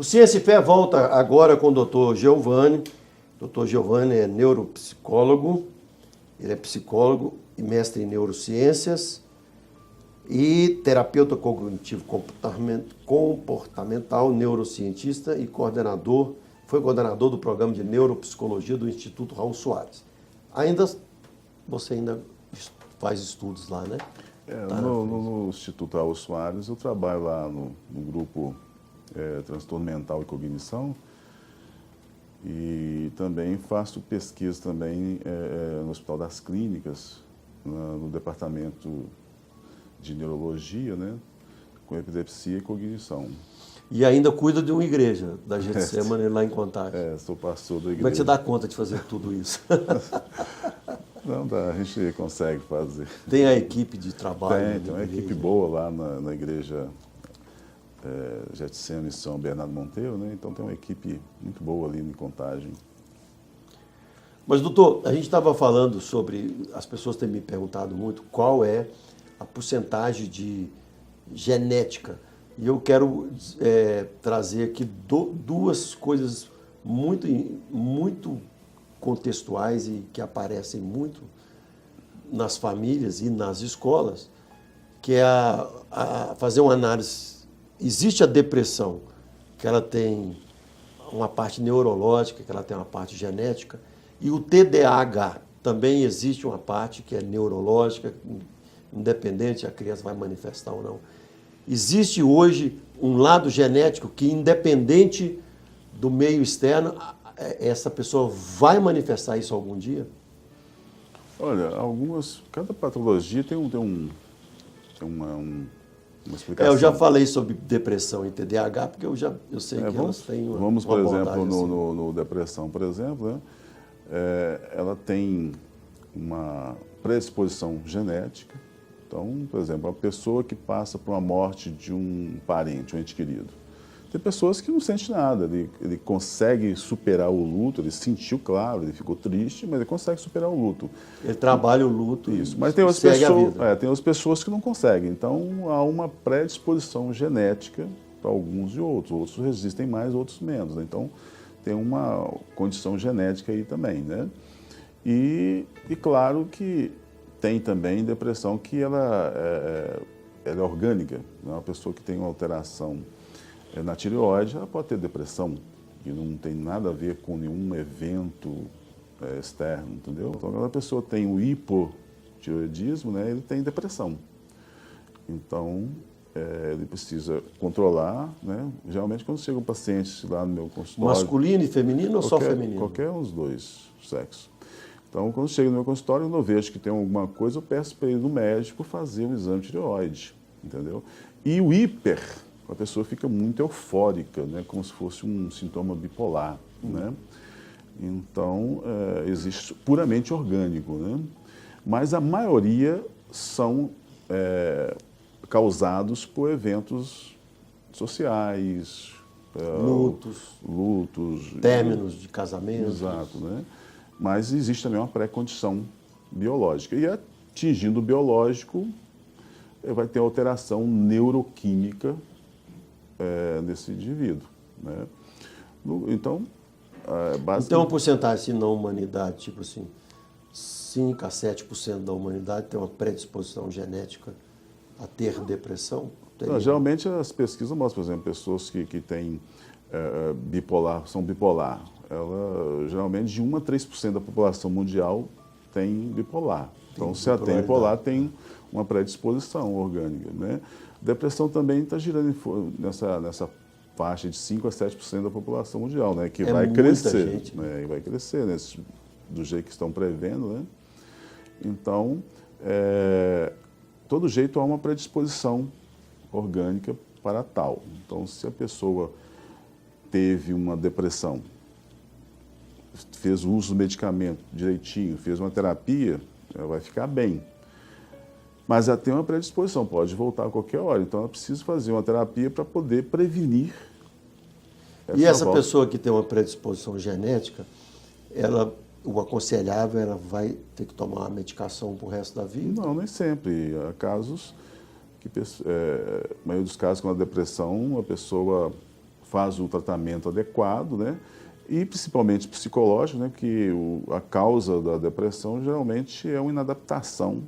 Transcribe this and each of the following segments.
O Ciência e Fé volta agora com o Dr. Giovanni. Dr. Giovanni é neuropsicólogo, ele é psicólogo e mestre em neurociências e terapeuta cognitivo comportamental, neurocientista e foi coordenador do programa de neuropsicologia do Instituto Raul Soares. Você ainda faz estudos lá, né? No Instituto Raul Soares eu trabalho lá no grupo Transtorno Mental e Cognição e também faço pesquisa também no Hospital das Clínicas, no departamento de neurologia, né, com epilepsia e cognição. E ainda cuida de uma igreja, da Getsemane, lá em Contagem. Sou pastor da igreja. Como é que você dá conta de fazer tudo isso? Não dá, a gente consegue fazer. Tem a equipe de trabalho? Tem uma equipe boa lá na igreja Getsemane São Bernardo Monteiro, né? Então tem uma equipe muito boa ali em Contagem. Mas, doutor, a gente estava falando sobre, as pessoas têm me perguntado muito qual é a porcentagem de genética. E eu quero trazer aqui duas coisas muito contextuais e que aparecem muito nas famílias e nas escolas, que é fazer uma análise. Existe a depressão, que ela tem uma parte neurológica, que ela tem uma parte genética, e o TDAH também existe uma parte que é neurológica, independente se a criança vai manifestar ou não. Existe hoje um lado genético que, independente do meio externo, essa pessoa vai manifestar isso algum dia? Olha, cada patologia tem uma explicação. Eu já falei sobre depressão e TDAH, porque eu sei que elas têm uma Vamos, por exemplo, assim. no depressão, por exemplo, né? Ela tem uma predisposição genética. Então, por exemplo, a pessoa que passa por uma morte de um parente, um ente querido. Tem pessoas que não sentem nada, ele consegue superar o luto, ele sentiu, claro, ele ficou triste, mas ele consegue superar o luto. Ele trabalha o luto. Isso, mas tem outras pessoas que não conseguem. Então, há uma predisposição genética para alguns e outros resistem mais, outros menos, né? Então, tem uma condição genética aí também, né? E claro que tem também depressão que ela é orgânica, né? Uma pessoa que tem uma alteração na tireoide, ela pode ter depressão, e não tem nada a ver com nenhum evento externo, entendeu? Então, quando a pessoa tem o hipotireoidismo, né, ele tem depressão. Então, ele precisa controlar, né? Geralmente, quando chega um paciente lá no meu consultório... Masculino e feminino ou só feminino? Qualquer um dos dois sexos. Então, quando chega no meu consultório, quando eu vejo que tem alguma coisa, eu peço para ir no médico fazer um exame de tireoide, entendeu? E o a pessoa fica muito eufórica, né? Como se fosse um sintoma bipolar, né? Então, existe puramente orgânico, né? Mas a maioria são causados por eventos sociais, lutos, términos de casamento. Exato, né? Mas existe também uma pré-condição biológica. E atingindo o biológico, vai ter alteração neuroquímica nesse indivíduo, né? Então, basicamente... Então, a porcentagem na humanidade, tipo assim, 5 a 7% da humanidade tem uma predisposição genética a ter depressão? Não, geralmente as pesquisas mostram, por exemplo, pessoas que têm são bipolar. Geralmente de 1 a 3% da população mundial tem bipolar. Então, se ela tem bipolar, tem uma predisposição orgânica, né? Depressão também está girando nessa faixa de 5 a 7% da população mundial, né? Que vai crescer, gente, né? E vai crescer, né? Do jeito que estão prevendo, né? Então, todo jeito há uma predisposição orgânica para tal. Então, se a pessoa teve uma depressão, fez o uso do medicamento direitinho, fez uma terapia, ela vai ficar bem. Mas ela tem uma predisposição, pode voltar a qualquer hora. Então, ela precisa fazer uma terapia para poder prevenir E essa pessoa que tem uma predisposição genética, o aconselhável, ela vai ter que tomar uma medicação para o resto da vida? Não, nem sempre. Há casos que, na maioria dos casos, com a depressão, a pessoa faz o tratamento adequado, né? E principalmente psicológico, né? Que a causa da depressão geralmente é uma inadaptação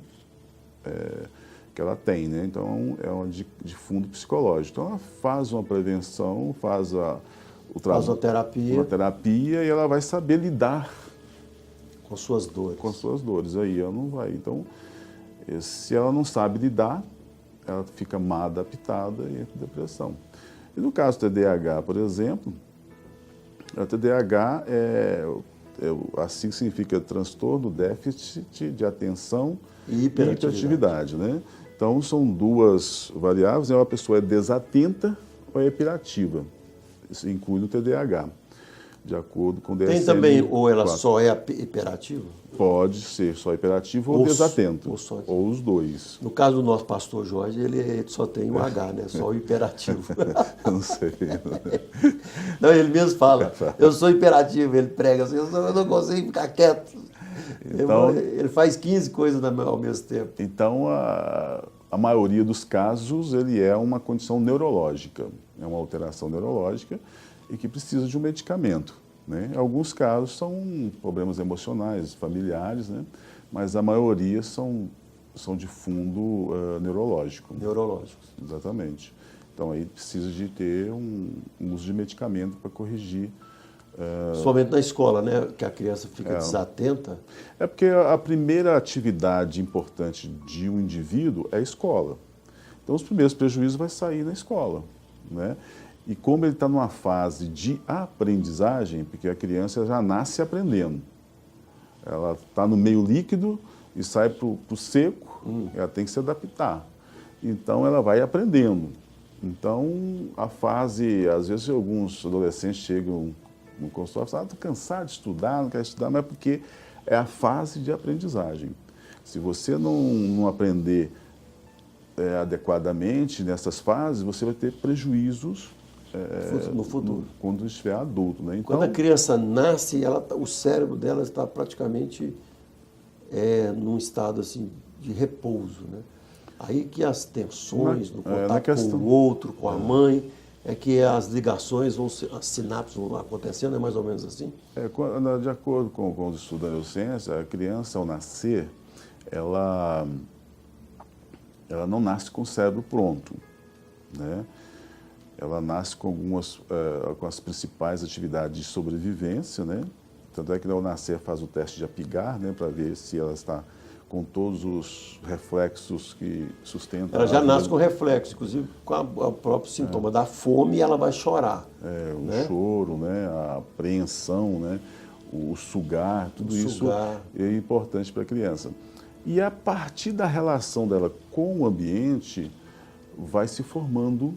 que ela tem, né? Então é uma de fundo psicológico. Então ela faz uma prevenção, faz uma terapia e ela vai saber lidar com suas dores. Com suas dores. Aí ela não vai. Então, se ela não sabe lidar, ela fica mal adaptada e entra em depressão. E no caso do TDAH, por exemplo, o TDAH assim significa transtorno, déficit de atenção e hiperatividade, né? Então, são duas variáveis, né? Uma pessoa é desatenta ou é hiperativa. Isso inclui no TDAH, de acordo com o DSM. Tem também, ou ela só é hiperativa? Pode ser só hiperativo ou desatento, ou os dois. No caso do nosso pastor Jorge, ele só tem o H, né? Só o hiperativo. Eu não sei. Não, ele mesmo fala, eu sou hiperativo, ele prega assim, eu não consigo ficar quieto. Então, ele faz 15 coisas ao mesmo tempo. Então, a maioria dos casos, ele é uma condição neurológica, é uma alteração neurológica e que precisa de um medicamento, né? Alguns casos são problemas emocionais, familiares, né? Mas a maioria são de fundo neurológico. Neurológicos. Exatamente. Então, aí precisa de ter um uso de medicamento para corrigir. Somente na escola, né? Que a criança fica desatenta. É porque a primeira atividade importante de um indivíduo é a escola. Então, os primeiros prejuízos vai sair na escola, né? E como ele está numa fase de aprendizagem, porque a criança já nasce aprendendo. Ela está no meio líquido e sai para o seco, ela tem que se adaptar. Então, ela vai aprendendo. Então, a fase, às vezes alguns adolescentes chegam no consultório e falam, estou cansado de estudar, não quero estudar, mas é porque é a fase de aprendizagem. Se você não aprender adequadamente nessas fases, você vai ter prejuízos no futuro. Quando estiver adulto, né? Então, quando a criança nasce, o cérebro dela está praticamente num estado assim, de repouso, né? Aí que as tensões no contato com o outro, com a mãe, é que as ligações, as sinapses vão acontecendo, é mais ou menos assim? De acordo com os estudos da neurociência, a criança, ao nascer, ela não nasce com o cérebro pronto, né? Ela nasce com com as principais atividades de sobrevivência, né? Tanto é que ao nascer faz o teste de Apgar, né? Para ver se ela está com todos os reflexos que sustentam. Ela já nasce com reflexo, inclusive com o próprio sintoma da fome, e ela vai chorar. O choro, né? A apreensão, né? O sugar, tudo isso é importante para a criança. E a partir da relação dela com o ambiente, vai se formando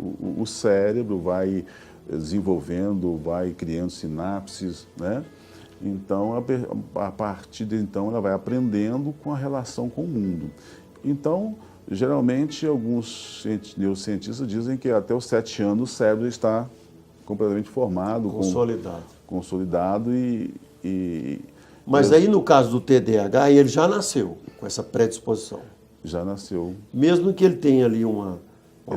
o cérebro, vai desenvolvendo, vai criando sinapses, né? Então, a partir de então, ela vai aprendendo com a relação com o mundo. Então, geralmente, alguns neurocientistas dizem que até os 7 anos o cérebro está completamente formado. Consolidado Mas aí, no caso do TDAH, ele já nasceu com essa predisposição. Já nasceu. Mesmo que ele tenha ali uma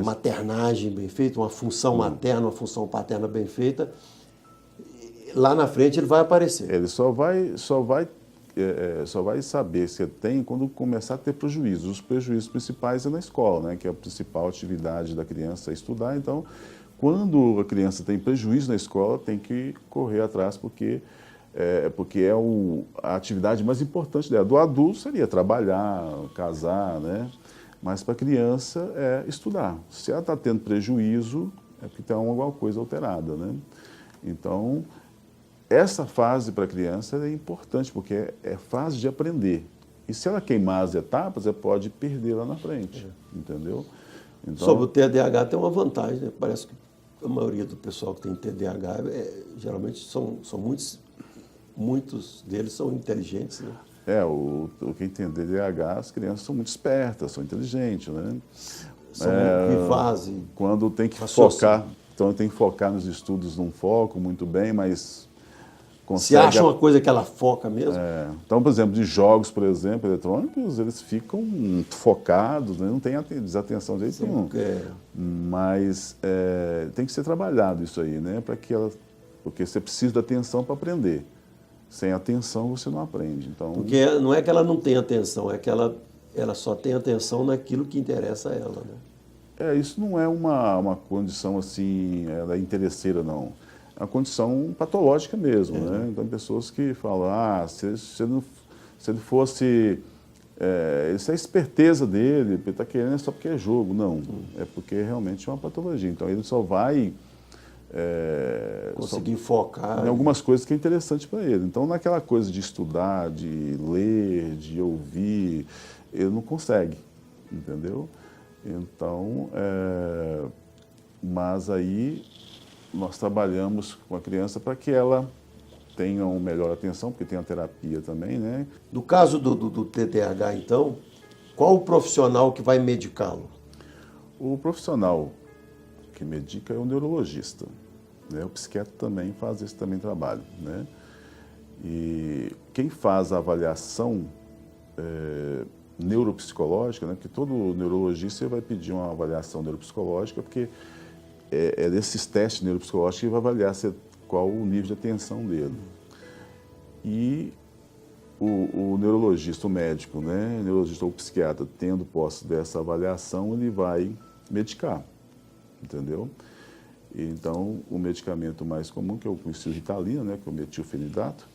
maternagem bem feita, uma função materna, uma função paterna bem feita, lá na frente ele vai aparecer. Ele só vai saber se ele tem quando começar a ter prejuízos. Os prejuízos principais é na escola, né? Que é a principal atividade da criança é estudar. Então, quando a criança tem prejuízo na escola, tem que correr atrás, porque é a atividade mais importante dela. Do adulto seria trabalhar, casar, né? Mas para a criança é estudar. Se ela está tendo prejuízo, é porque tem alguma coisa alterada, né? Então, essa fase para a criança é importante, porque é fase de aprender. E se ela queimar as etapas, ela pode perder lá na frente, entendeu? Então, sobre o TDAH tem uma vantagem, né? Parece que a maioria do pessoal que tem TDAH, geralmente são muitos deles são inteligentes, né? Quem tem TDAH, as crianças são muito espertas, são inteligentes, né? São vivazes. Quando tem que focar, então tem que focar nos estudos, não focam muito bem, mas Você acha uma coisa que ela foca mesmo? Então, por exemplo, de jogos, por exemplo, eletrônicos, eles ficam focados, né? Não tem desatenção de jeito nenhum. Mas tem que ser trabalhado isso aí, né? Porque você precisa da atenção para aprender. Sem atenção você não aprende. Então, porque não é que ela não tem atenção, é que ela só tem atenção naquilo que interessa a ela, né? Isso não é uma condição assim, ela é interesseira, não. É uma condição patológica mesmo, né? Então, pessoas que falam, se ele fosse... isso é a esperteza dele, ele está querendo só porque é jogo. Não, é porque realmente é uma patologia. Então, ele só vai... conseguir focar em algumas coisas que é interessante para ele. Então, naquela coisa de estudar, de ler, de ouvir, ele não consegue, entendeu? Então, mas aí nós trabalhamos com a criança para que ela tenha uma melhor atenção, porque tem a terapia também, né? No caso do TDAH, então, qual o profissional que vai medicá-lo? O profissional que medica é o neurologista, né? O psiquiatra também faz esse trabalho, né? E quem faz a avaliação neuropsicológica, né? Porque todo neurologista vai pedir uma avaliação neuropsicológica, porque é desses testes neuropsicológicos que vai avaliar qual o nível de atenção dele. E o neurologista, o médico, né? O neurologista ou o psiquiatra, tendo posse dessa avaliação, ele vai medicar, entendeu? Então, o medicamento mais comum, que é o Ritalina, né? Que é o metilfenidato,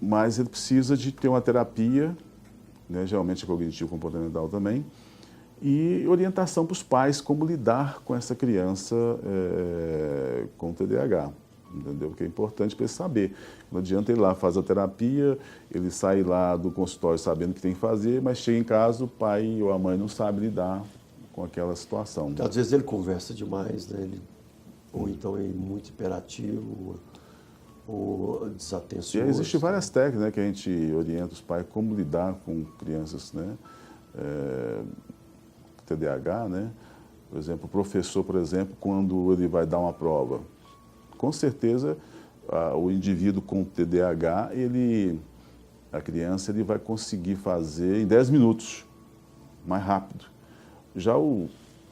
mas ele precisa de ter uma terapia, né? Geralmente é cognitivo-comportamental também, e orientação para os pais como lidar com essa criança com TDAH, entendeu? Porque é importante para ele saber. Não adianta ele lá fazer a terapia, ele sai lá do consultório sabendo o que tem que fazer, mas chega em casa, o pai ou a mãe não sabe lidar com aquela situação. Às vezes ele conversa demais, né? Ou então é muito hiperativo, ou desatencioso. E existem várias técnicas, né, que a gente orienta os pais como lidar com crianças, né? TDAH, né? Por exemplo, o professor, por exemplo, quando ele vai dar uma prova, com certeza o indivíduo com TDAH, a criança, ele vai conseguir fazer em 10 minutos, mais rápido. Já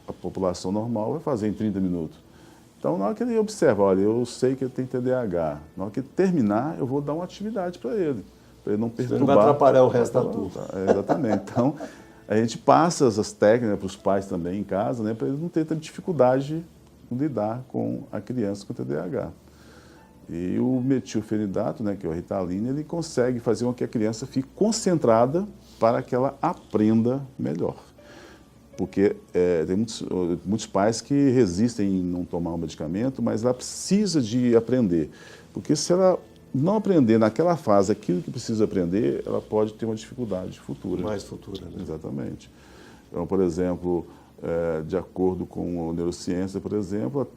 a população normal vai fazer em 30 minutos. Então, na hora que ele observa, olha, eu sei que ele tem TDAH, na hora que ele terminar, eu vou dar uma atividade para ele não perturbar. Você não vai atrapalhar o resto da turma. Exatamente. Então, a gente passa essas técnicas para os pais também em casa, né, para eles não terem tanta dificuldade em lidar com a criança com TDAH. E o metilfenidato, né, que é o Ritalina, ele consegue fazer com que a criança fique concentrada para que ela aprenda melhor. Porque tem muitos pais que resistem em não tomar o medicamento, mas ela precisa de aprender. Porque se ela não aprender naquela fase aquilo que precisa aprender, ela pode ter uma dificuldade futura. Mais futura, né? Exatamente. Então, por exemplo, de acordo com a neurociência, por exemplo,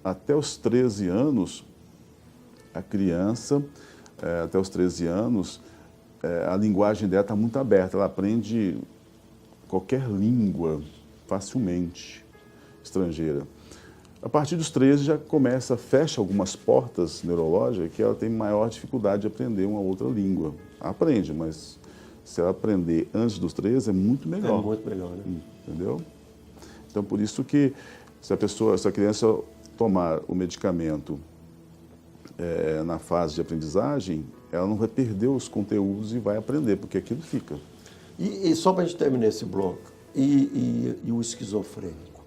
até os 13 anos, a criança, até os 13 anos, a linguagem dela está muito aberta, ela aprende qualquer língua facilmente estrangeira. A partir dos 13 já fecha algumas portas neurológicas que ela tem maior dificuldade de aprender uma outra língua. Aprende, mas se ela aprender antes dos 13 é muito melhor. É muito melhor, né? Entendeu? Então, por isso que se a criança tomar o medicamento na fase de aprendizagem, ela não vai perder os conteúdos e vai aprender, porque aquilo fica. E só para a gente terminar esse bloco, e o esquizofrênico?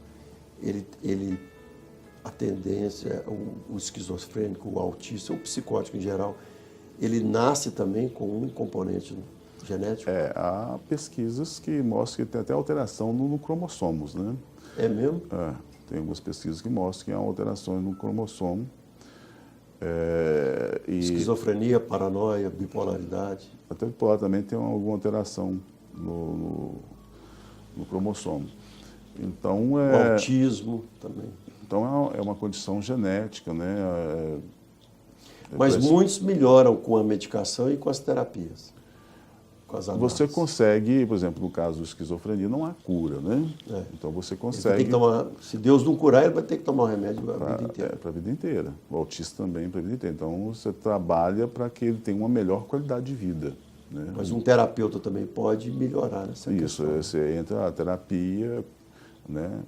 A tendência, o esquizofrênico, o autista, o psicótico em geral, ele nasce também com um componente genético? Há pesquisas que mostram que tem até alteração no cromossomos, né? É mesmo? Tem algumas pesquisas que mostram que há alterações no cromossomo. Esquizofrenia, paranoia, bipolaridade. Até bipolar também tem alguma alteração no cromossomo. Então, o autismo também. Então é uma condição genética, né? Mas muitos melhoram com a medicação e com as terapias. com as análises. Você consegue, por exemplo, no caso da esquizofrenia, não há cura, né? Então você consegue... Tem que tomar, se Deus não curar, ele vai ter que tomar o remédio a vida inteira. Para a vida inteira. O autista também para a vida inteira. Então você trabalha para que ele tenha uma melhor qualidade de vida. Né? Mas um terapeuta também pode melhorar essa Isso, questão. você entra na terapia, né?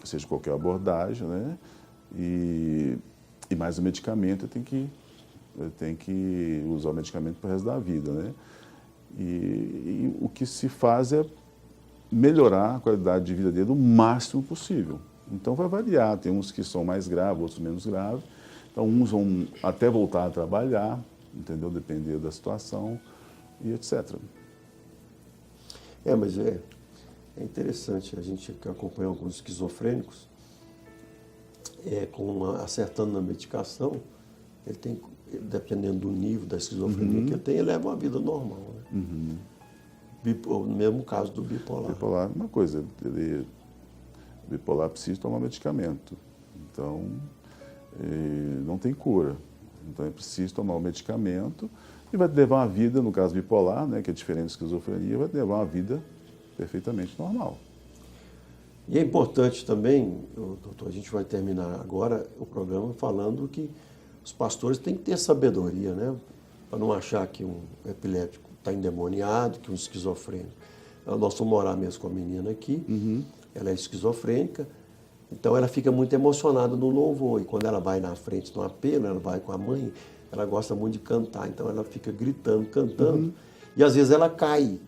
Seja qualquer abordagem, né? E mais o medicamento, tem que usar o medicamento para o resto da vida, né? E o que se faz é melhorar a qualidade de vida dele o máximo possível. Então vai variar, tem uns que são mais graves, outros menos graves. Então uns vão até voltar a trabalhar, entendeu? Depender da situação e etc. Mas é interessante, a gente que acompanha alguns esquizofrênicos, acertando na medicação, ele tem, dependendo do nível da esquizofrenia que ele tem, ele leva uma vida normal. Né? No mesmo caso do bipolar. Bipolar é uma coisa, bipolar precisa tomar medicamento, então não tem cura. Então é preciso tomar o medicamento e vai levar uma vida, no caso bipolar, né, que é diferente da esquizofrenia, vai levar uma vida perfeitamente normal. E é importante também, doutor, a gente vai terminar agora o programa falando que os pastores têm que ter sabedoria, né? Para não achar que um epilético está endemoniado, que um esquizofrênico. Nós fomos morar mesmo com a menina aqui, ela é esquizofrênica, então ela fica muito emocionada no louvor. E quando ela vai na frente no apelo, ela vai com a mãe, ela gosta muito de cantar, então ela fica gritando, cantando, e às vezes ela cai.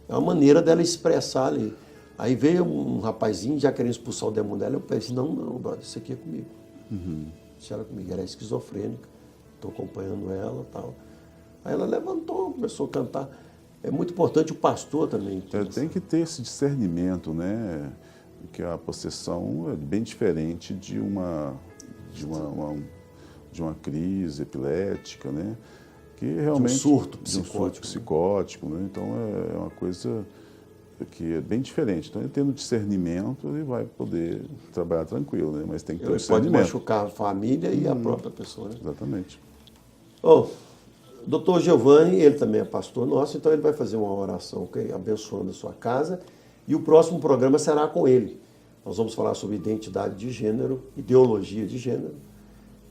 É uma maneira dela expressar ali. Aí veio um rapazinho já querendo expulsar o demônio dela, eu pensei, não, brother, isso aqui é comigo. Isso era comigo, ela é esquizofrênica, estou acompanhando ela e tal. Aí ela levantou, começou a cantar. É muito importante o pastor também. Tem que ter esse discernimento, né? Que a possessão é bem diferente de uma crise epilética, né? Que realmente, de um surto psicótico, né? Então é uma coisa que é bem diferente. Então, ele tendo discernimento, ele vai poder trabalhar tranquilo, né? Mas tem que ter discernimento. Pode machucar a família e a própria pessoa, né? Exatamente. Doutor Giovanni, ele também é pastor nosso, então ele vai fazer uma oração abençoando a sua casa. E o próximo programa será com ele. Nós vamos falar sobre identidade de gênero, ideologia de gênero.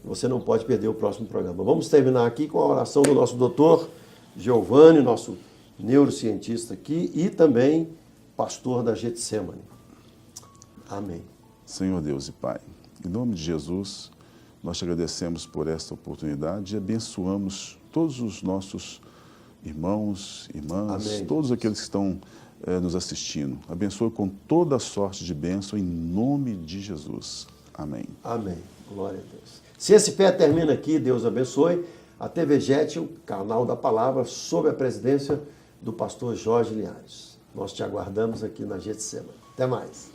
Você não pode perder o próximo programa. Vamos terminar aqui com a oração do nosso doutor Giovanni, nosso neurocientista aqui e também pastor da Getsemane. Amém. Senhor Deus e Pai, em nome de Jesus, nós te agradecemos por esta oportunidade e abençoamos todos os nossos irmãos, irmãs, Amém. Todos aqueles que estão nos assistindo. Abençoe com toda a sorte de bênção em nome de Jesus. Amém. Amém. Glória a Deus. Se esse pé termina aqui, Deus abençoe. A TV Jet, o canal da palavra, sob a presidência do pastor Jorge Linhares. Nós te aguardamos aqui na Getsemane. Até mais.